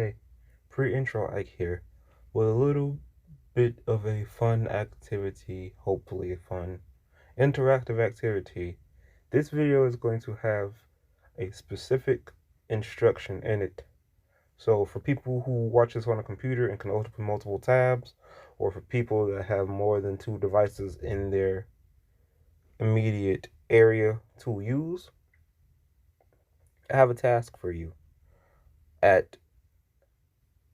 Hey, pre-intro Ike here, with a little bit of a fun activity, hopefully a fun, interactive activity. This video is going to have a specific instruction in it. So for people who watch this on a computer and can open multiple tabs, or for people that have more than 2 devices in their immediate area to use, I have a task for you. At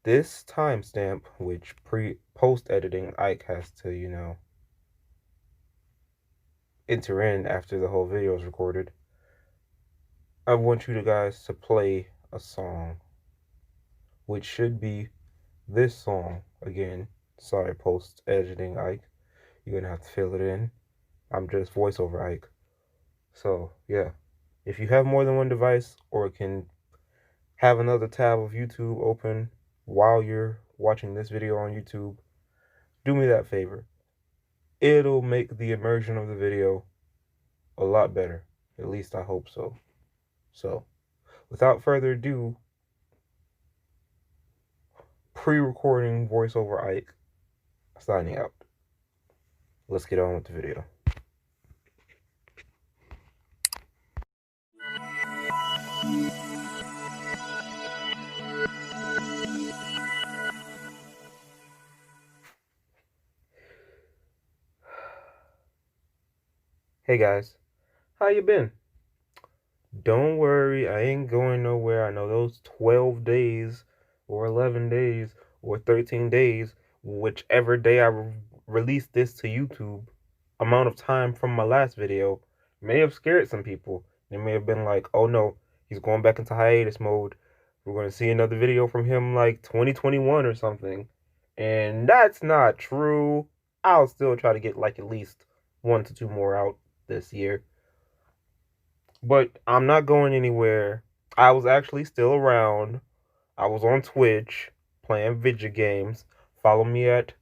this timestamp, which post editing Ike has to, enter in after the whole video is recorded, I want you guys to play a song, which should be this song. Again, sorry, post editing Ike. You're gonna have to fill it in. I'm just voiceover Ike. So, yeah. If you have more than one device or can have another tab of YouTube open while you're watching this video on YouTube, do me that favor. It'll make the immersion of the video a lot better. At least I hope so. So, without further ado, pre-recording voiceover Ike signing out. Let's get on with the video. Hey guys, how you been? Don't worry, I ain't going nowhere. I know those 12 days or 11 days or 13 days, whichever day I release this to YouTube, amount of time from my last video may have scared some people. They may have been like, oh no, he's going back into hiatus mode. We're going to see another video from him like 2021 or something. And that's not true. I'll still try to get like at least 1 to 2 more out this year. But I'm not going anywhere. I was actually still around. I was on Twitch playing video games. Follow me at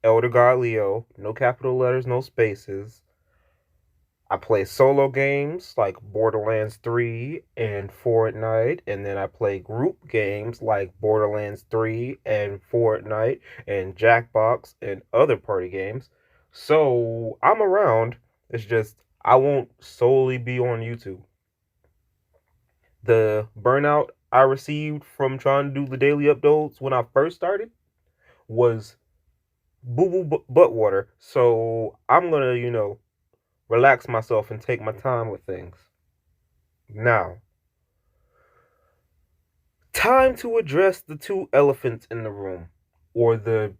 Elder God Leo. No capital letters, no spaces. I play solo games like Borderlands 3 and Fortnite, and then I play group games like Borderlands 3 and Fortnite and Jackbox and other party games. So I'm around. It's just I won't solely be on YouTube. The burnout I received from trying to do the daily uploads when I first started was boo-boo butt water. So I'm gonna, relax myself and take my time with things. Now, time to address the 2 elephants in the room, or the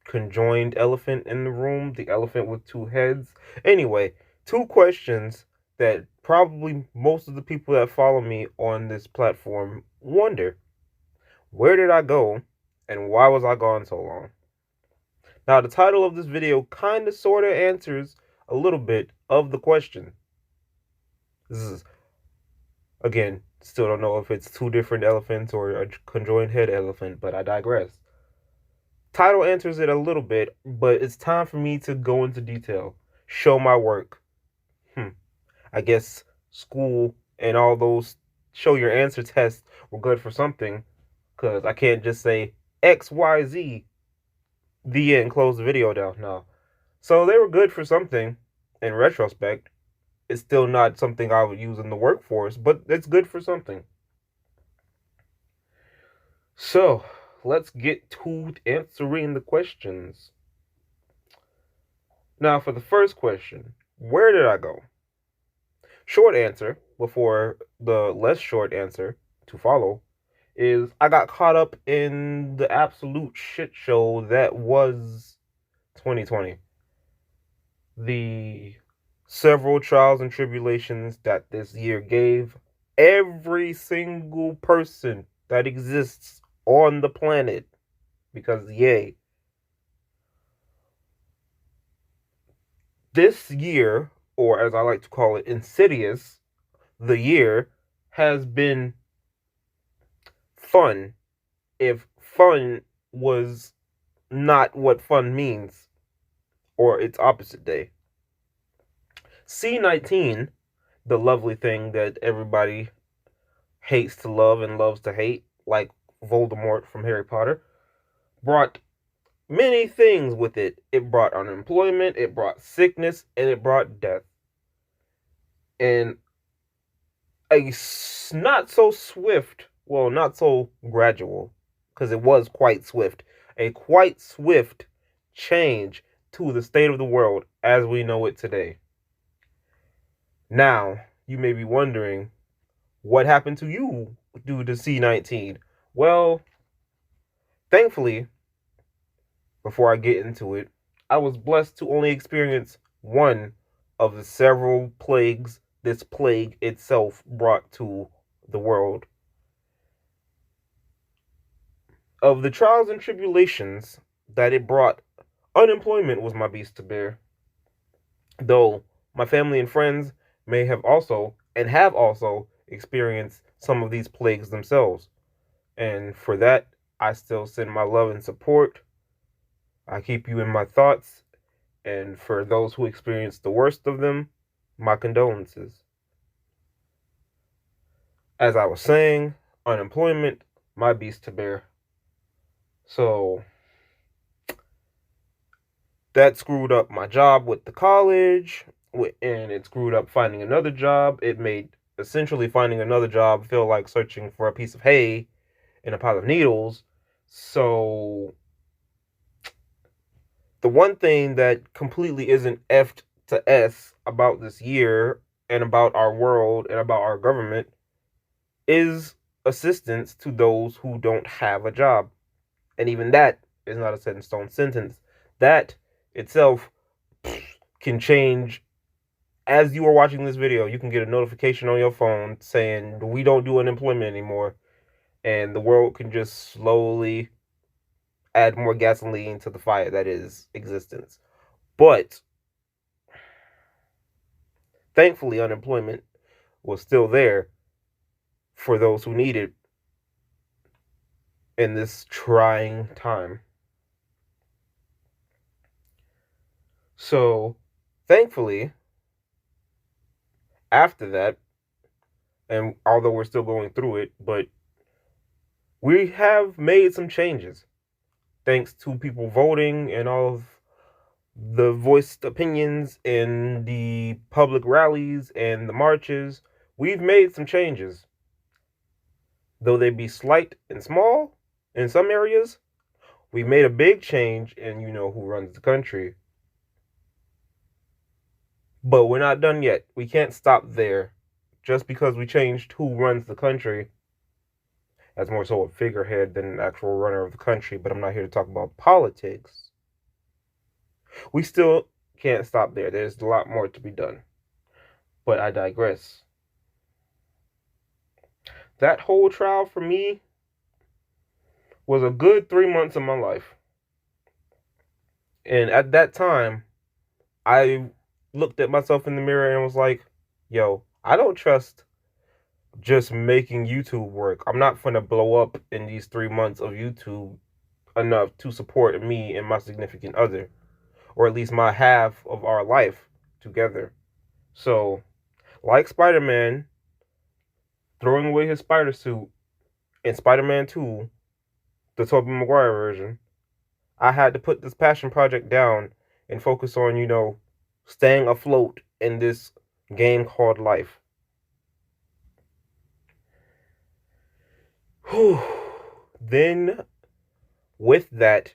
conjoined elephant in the room, the elephant with 2 heads. Anyway, 2 questions that probably most of the people that follow me on this platform wonder. Where did I go, and why was I gone so long? Now, the title of this video kind of sort of answers a little bit of the question. This is, again, still don't know if it's 2 different elephants or a conjoined head elephant, but I digress. Title answers it a little bit, but it's time for me to go into detail, show my work. I guess school and all those show your answer tests were good for something, because I can't just say XYZ, the end, close the video down. No. So they were good for something in retrospect. It's still not something I would use in the workforce, but it's good for something. So let's get to answering the questions. Now, for the first question, where did I go? Short answer, before the less short answer to follow, is I got caught up in the absolute shit show that was 2020. The several trials and tribulations that this year gave every single person that exists on the planet. Because, yay. This year, or as I like to call it, Insidious, the year, has been fun. If fun was not what fun means, or its opposite day. C19, the lovely thing that everybody hates to love and loves to hate, like Voldemort from Harry Potter, brought many things with it. It brought unemployment, it brought sickness, and it brought death. And a not so swift, well, not so gradual, because it was quite swift, a quite swift change to the state of the world as we know it today. Now, you may be wondering, what happened to you due to C-19? Well, thankfully, before I get into it, I was blessed to only experience one of the several plagues this plague itself brought to the world. Of the trials and tribulations that it brought, unemployment was my beast to bear. Though my family and friends may have also and have also experienced some of these plagues themselves. And for that, I still send my love and support. I keep you in my thoughts. And for those who experienced the worst of them, my condolences. As I was saying, unemployment, my beast to bear. So that screwed up my job with the college, and it screwed up finding another job. It made essentially finding another job feel like searching for a piece of hay in a pile of needles. So the one thing that completely isn't F'd to S about this year and about our world and about our government is assistance to those who don't have a job. And even that is not a set in stone sentence. That itself can change. As you are watching this video, you can get a notification on your phone saying we don't do unemployment anymore, and the world can just slowly add more gasoline to the fire that is existence. But thankfully, unemployment was still there for those who need it in this trying time. So, thankfully, after that, and although we're still going through it, but we have made some changes thanks to people voting and all of the voiced opinions in the public rallies and the marches. We've made some changes. Though they be slight and small in some areas, we made a big change in you know who runs the country. But we're not done yet. We can't stop there. Just because we changed who runs the country, as more so a figurehead than an actual runner of the country, but I'm not here to talk about politics. We still can't stop there. There's a lot more to be done. But I digress. That whole trial for me was a good 3 months of my life. And at that time, I looked at myself in the mirror and was like, yo, I don't trust just making YouTube work. I'm not going to blow up in these 3 months of YouTube enough to support me and my significant other, or at least my half of our life together. So, like Spider-Man throwing away his spider suit in Spider-Man 2, the Tobey Maguire version, I had to put this passion project down and focus on, you know, staying afloat in this game called life. Whew. Then, with that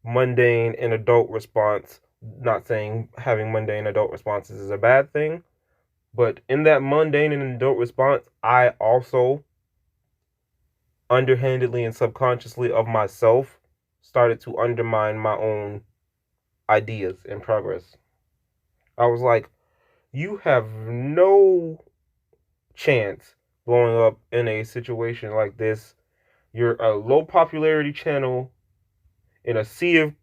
mundane and adult response, not saying having mundane adult responses is a bad thing, but in that mundane and adult response, I also underhandedly and subconsciously of myself started to undermine my own ideas and progress. I was like, you have no chance blowing up in a situation like this. You're a low popularity channel in a sea of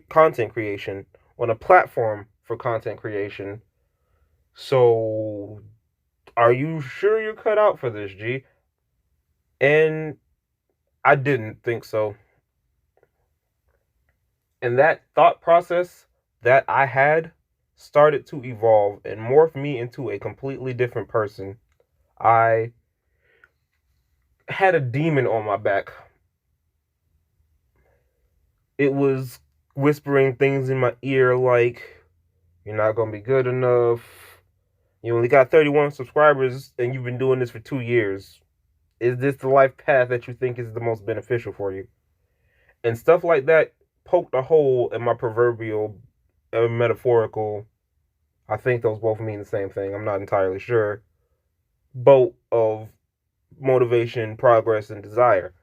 content creation on a platform for content creation. So, are you sure you're cut out for this, G? And I didn't think so. And that thought process that I had started to evolve and morph me into a completely different person. I had a demon on my back it was whispering things in my ear like, you're not going to be good enough. You only got 31 subscribers and you've been doing this for 2 years. Is this the life path that you think is the most beneficial for you? And stuff like that poked a hole in my proverbial, metaphorical, I think those both mean the same thing, I'm not entirely sure, boat of motivation, progress, and desire.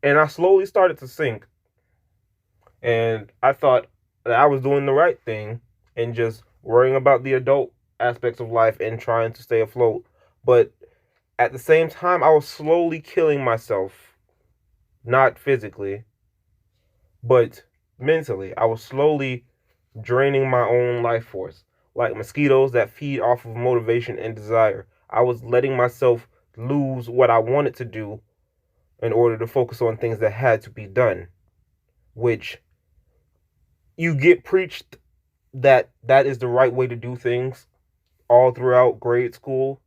And I slowly started to sink. And I thought that I was doing the right thing and just worrying about the adult aspects of life and trying to stay afloat. But at the same time, I was slowly killing myself, not physically, but mentally. I was slowly draining my own life force, like mosquitoes that feed off of motivation and desire. I was letting myself lose what I wanted to do in order to focus on things that had to be done, which you get preached that that is the right way to do things all throughout grade school.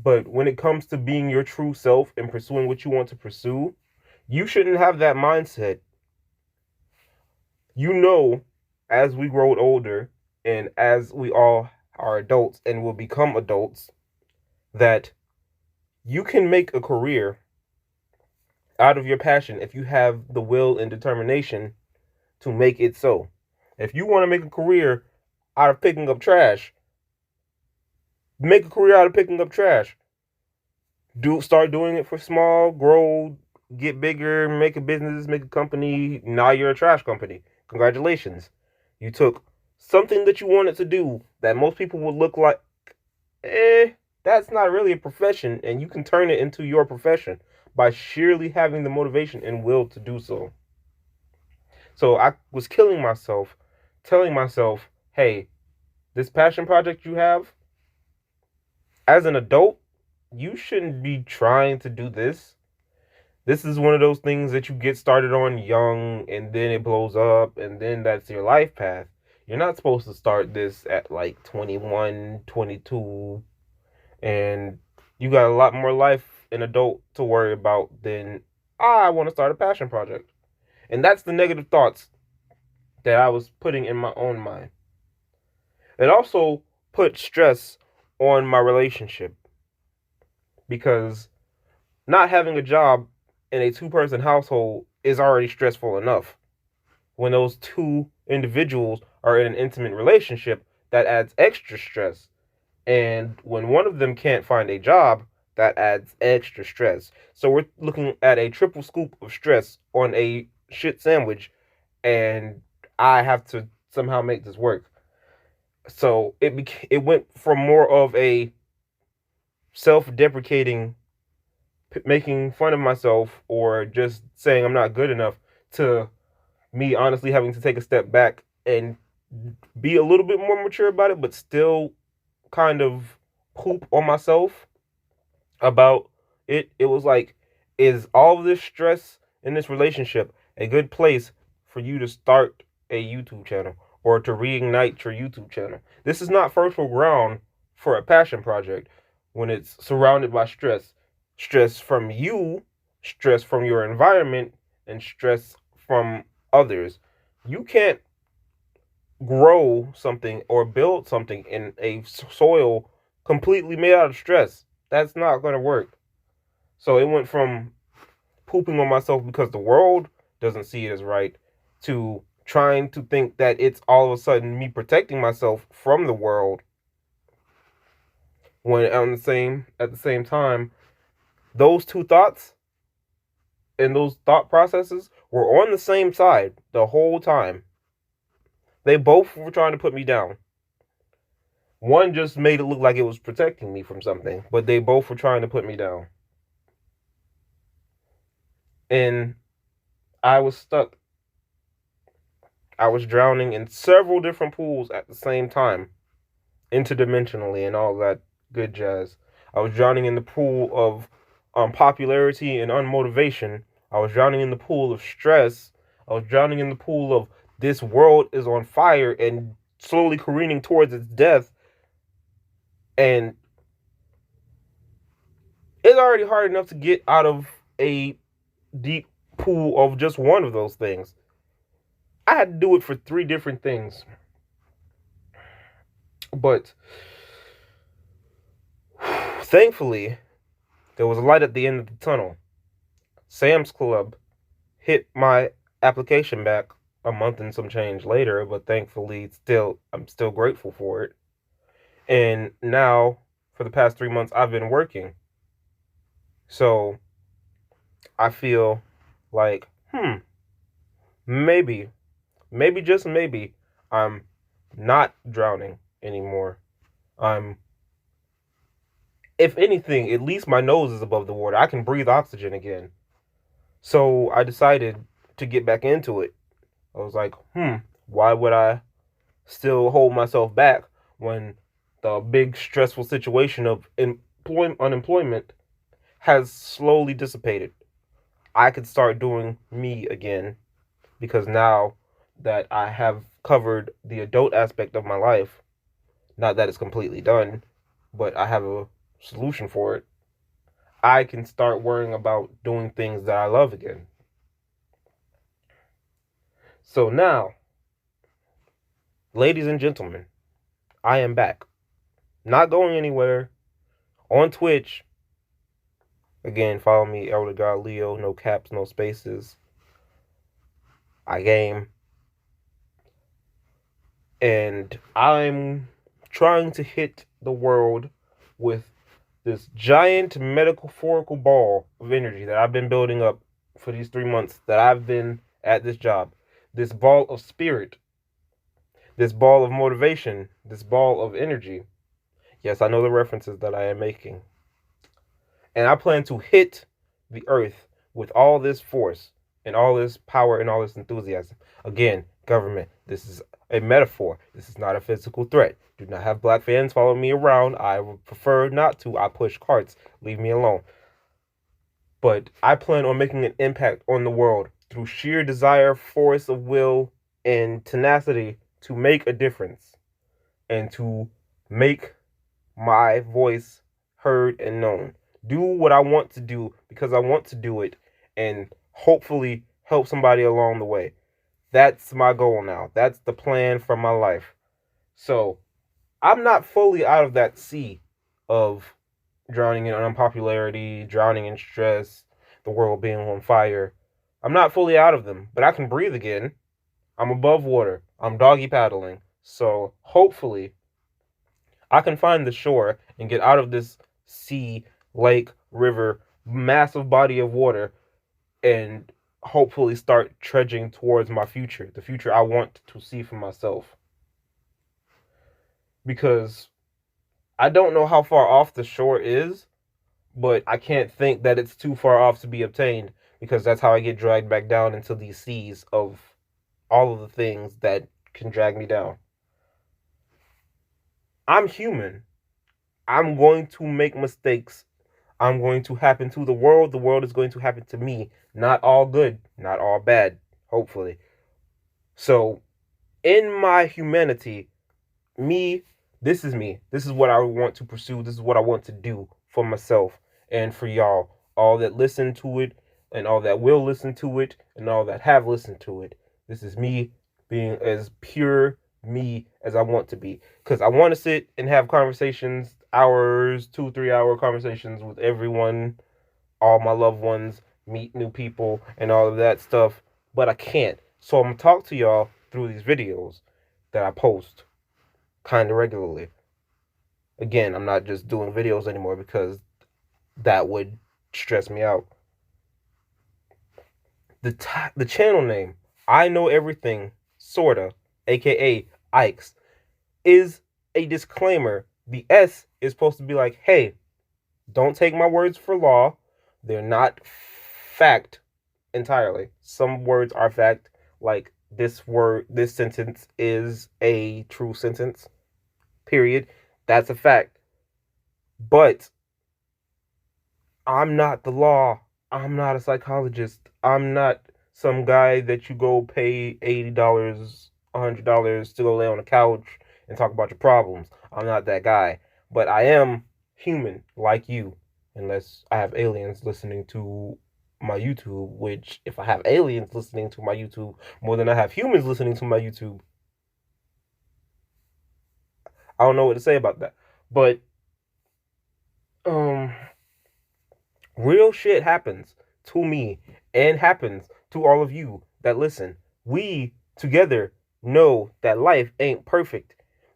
But when it comes to being your true self and pursuing what you want to pursue, you shouldn't have that mindset. You know, as we grow older and as we all are adults and will become adults, that you can make a career out of your passion if you have the will and determination to make it so. If you want to make a career out of picking up trash, make a career out of picking up trash. Start doing it for small, grow, get bigger, make a business, make a company. Now you're a trash company. Congratulations. You took something that you wanted to do that most people would look like, that's not really a profession, and you can turn it into your profession by sheerly having the motivation and will to do so. So I was killing myself, telling myself, hey, this passion project you have, as an adult, you shouldn't be trying to do this. This is one of those things that you get started on young and then it blows up and then that's your life path. You're not supposed to start this at like 21, 22, and you got a lot more life and adult to worry about than I want to start a passion project. And that's the negative thoughts that I was putting in my own mind. It also put stress on my relationship because not having a job in a two-person household is already stressful enough. When those two individuals are in an intimate relationship, that adds extra stress. And when one of them can't find a job, that adds extra stress. So we're looking at a triple scoop of stress on a shit sandwich, and I have to somehow make this work. So it went from more of a self-deprecating, making fun of myself or just saying I'm not good enough, to me honestly having to take a step back and be a little bit more mature about it, but still kind of poop on myself about it. It was like, is all of this stress in this relationship a good place for you to start a YouTube channel or to reignite your YouTube channel? This is not fertile ground for a passion project when it's surrounded by stress. Stress from you, stress from your environment, and stress from others. You can't grow something or build something in a soil completely made out of stress. That's not going to work. So it went from pooping on myself because the world doesn't see it as right to trying to think that it's all of a sudden me protecting myself from the world, when at the same time, those two thoughts and those thought processes were on the same side the whole time. They both were trying to put me down. One just made it look like it was protecting me from something, but they both were trying to put me down. And I was stuck. I was drowning in several different pools at the same time, interdimensionally and all that good jazz. I was drowning in the pool of popularity and unmotivation. I was drowning in the pool of stress. I was drowning in the pool of this world is on fire and slowly careening towards its death. And it's already hard enough to get out of a deep pool of just one of those things. I had to do it for 3 different things. But thankfully, there was a light at the end of the tunnel. Sam's Club hit my application back a month and some change later, but thankfully I'm still grateful for it. And now, for the past 3 months, I've been working. So I feel like, maybe, just maybe, I'm not drowning anymore. If anything, at least my nose is above the water. I can breathe oxygen again. So I decided to get back into it. I was like, why would I still hold myself back when the big stressful situation of unemployment has slowly dissipated? I could start doing me again, because now that I have covered the adult aspect of my life, not that it's completely done, but I have a solution for it, I can start worrying about doing things that I love again. So now, ladies and gentlemen, I am back. Not going anywhere. On Twitch. Again, follow me, Elder God Leo. No caps, no spaces. I game. And I'm trying to hit the world with this giant metaphorical ball of energy that I've been building up for these 3 months that I've been at this job. This ball of spirit. This ball of motivation. This ball of energy. Yes, I know the references that I am making. And I plan to hit the earth with all this force and all this power and all this enthusiasm. Again, government, this is a metaphor. This is not a physical threat. Do not have black fans follow me around. I would prefer not to. I push carts. Leave me alone. But I plan on making an impact on the world through sheer desire, force of will, and tenacity to make a difference and to make my voice heard and known. Do what I want to do because I want to do it, and hopefully help somebody along the way. That's my goal now. That's the plan for my life. So I'm not fully out of that sea of drowning in unpopularity, drowning in stress, the world being on fire. I'm not fully out of them, but I can breathe again. I'm above water. I'm doggy paddling. So hopefully I can find the shore and get out of this sea, lake, river, massive body of water, and hopefully start trudging towards my future, the future I want to see for myself. Because I don't know how far off the shore is, but I can't think that it's too far off to be obtained, because that's how I get dragged back down into these seas of all of the things that can drag me down. I'm human. I'm going to make mistakes. I'm going to happen to the world. The world is going to happen to me. Not all good, not all bad, hopefully. So, in my humanity, this is me. This is what I want to pursue. This is what I want to do for myself and for y'all. All that listen to it, and all that will listen to it, and all that have listened to it. This is me being as pure me as I want to be. Because I want to sit and have conversations, hours, 2-3 hour conversations with everyone, all my loved ones, meet new people, and all of that stuff. But I can't. So I'm going to talk to y'all through these videos that I post kind of regularly. Again, I'm not just doing videos anymore because that would stress me out. The channel name, I Know Everything, sorta, aka Ike's, is a disclaimer. The S is supposed to be like, hey, don't take my words for law. They're not fact entirely. Some words are fact, like this sentence is a true sentence, period. That's a fact. But I'm not the law. I'm not a psychologist. I'm not some guy that you go pay $80, $100 to go lay on a couch and talk about your problems. I'm not that guy. But I am human like you, unless I have aliens listening to my YouTube, which if I have aliens listening to my YouTube more than I have humans listening to my YouTube, I don't know what to say about that. But um real shit happens to me and happens to all of you that listen. We together know that life ain't perfect.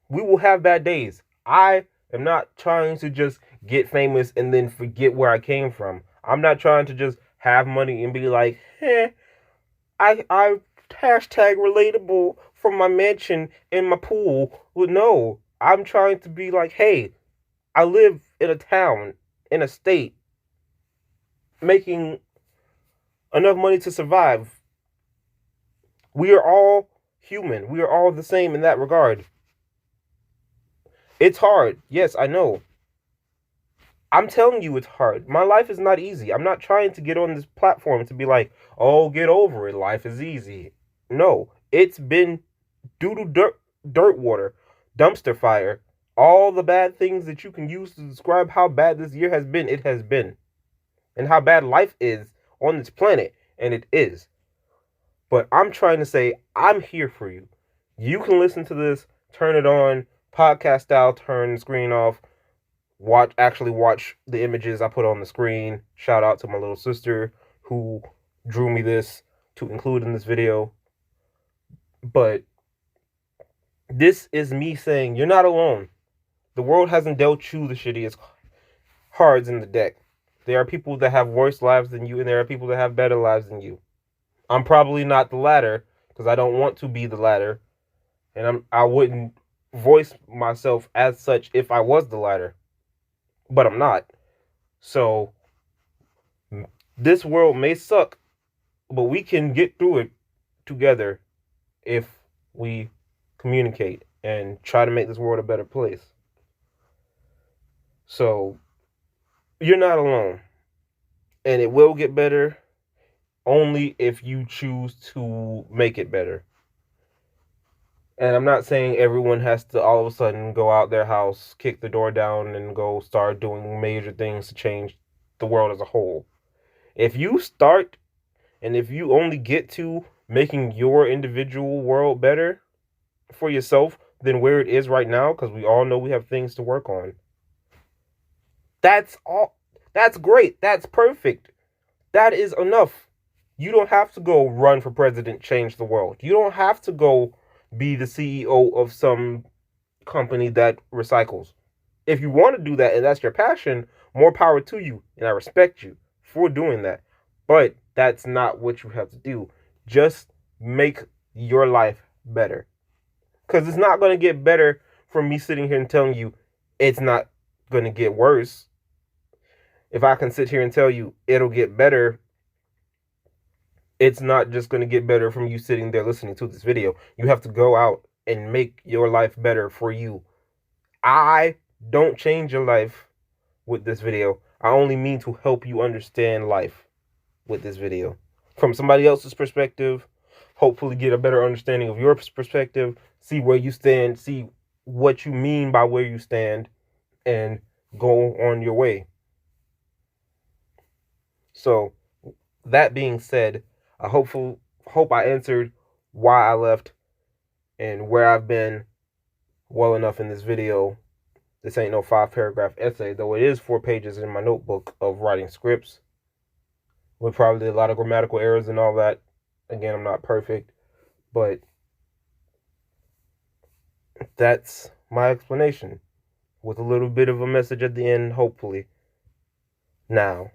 We will have bad days. I am not trying to just get famous and then forget where I came from. I'm not trying to just have money and be like, I hashtag relatable from my mansion in my pool. Well, no, I'm trying to be like, hey, I live in a town, in a state, making enough money to survive. We are all human. We are all the same in that regard. It's hard. Yes, I know. I'm telling you it's hard. My life is not easy. I'm not trying to get on this platform to be like, oh, get over it. Life is easy. No, it's been doodle dirt water, dumpster fire, all the bad things that you can use to describe how bad this year has been. It has been. And how bad life is on this planet. And it is. But I'm trying to say, I'm here for you. You can listen to this, turn it on, podcast style, turn the screen off, actually watch the images I put on the screen. Shout out to my little sister who drew me this to include in this video. But this is me saying, you're not alone. The world hasn't dealt you the shittiest cards in the deck. There are people that have worse lives than you, and there are people that have better lives than you. I'm probably not the latter because I don't want to be the latter, and I wouldn't voice myself as such if I was the latter, but I'm not. So this world may suck, but we can get through it together if we communicate and try to make this world a better place. So you're not alone, and it will get better only if you choose to make it better. And I'm not saying everyone has to all of a sudden go out their house, kick the door down, and go start doing major things to change the world as a whole. If you start, and if you only get to making your individual world better for yourself than where it is right now, because we all know we have things to work on, that's all. That's great. That's perfect. That is enough. You don't have to go run for president, change the world. You don't have to go be the CEO of some company that recycles. If you want to do that and that's your passion, more power to you. And I respect you for doing that. But that's not what you have to do. Just make your life better. Because it's not going to get better from me sitting here and telling you it's not going to get worse. If I can sit here and tell you it'll get better, it's not just going to get better from you sitting there listening to this video. You have to go out and make your life better for you. I don't change your life with this video. I only mean to help you understand life with this video. From somebody else's perspective, hopefully get a better understanding of your perspective, see where you stand, see what you mean by where you stand, and go on your way. So, that being said, I hope I answered why I left and where I've been well enough in this video. This ain't no 5-paragraph essay, though it is 4 pages in my notebook of writing scripts with probably a lot of grammatical errors and all that. Again, I'm not perfect, but that's my explanation with a little bit of a message at the end, hopefully. Now,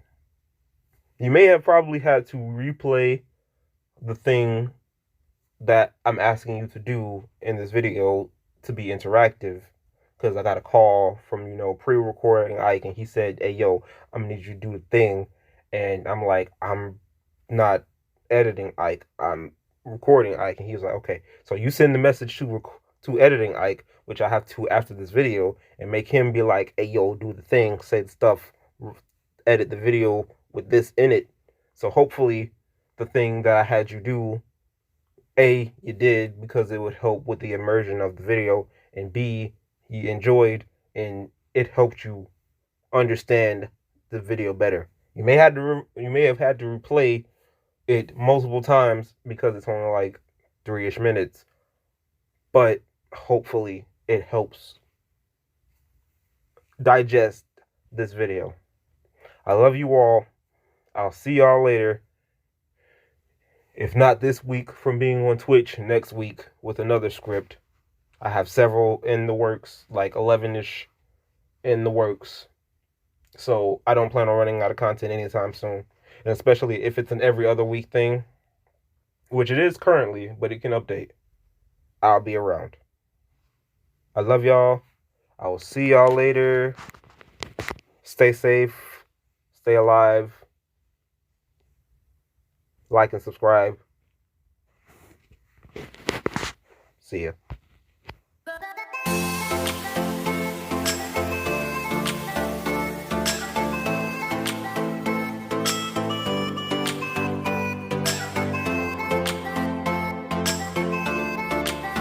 you may have probably had to replay the thing that I'm asking you to do in this video to be interactive, because I got a call from, pre-recording Ike, and he said, hey, yo, I'm gonna need you to do the thing. And I'm like, I'm not editing Ike, I'm recording Ike. And he was like, okay, so you send the message to editing Ike, which I have to after this video, and make him be like, hey, yo, do the thing, say the stuff, edit the video with this in it. So hopefully the thing that I had you do, A, you did, because it would help with the immersion of the video, and B, you enjoyed and it helped you understand the video better. You may have had to replay it multiple times because it's only like 3-ish minutes, but hopefully it helps digest this video. I love you all. I'll see y'all later. If not this week from being on Twitch, next week with another script. I have several in the works, like 11-ish in the works. So I don't plan on running out of content anytime soon. And especially if it's an every other week thing, which it is currently, but it can update, I'll be around. I love y'all. I will see y'all later. Stay safe. Stay alive. Like and subscribe. See ya.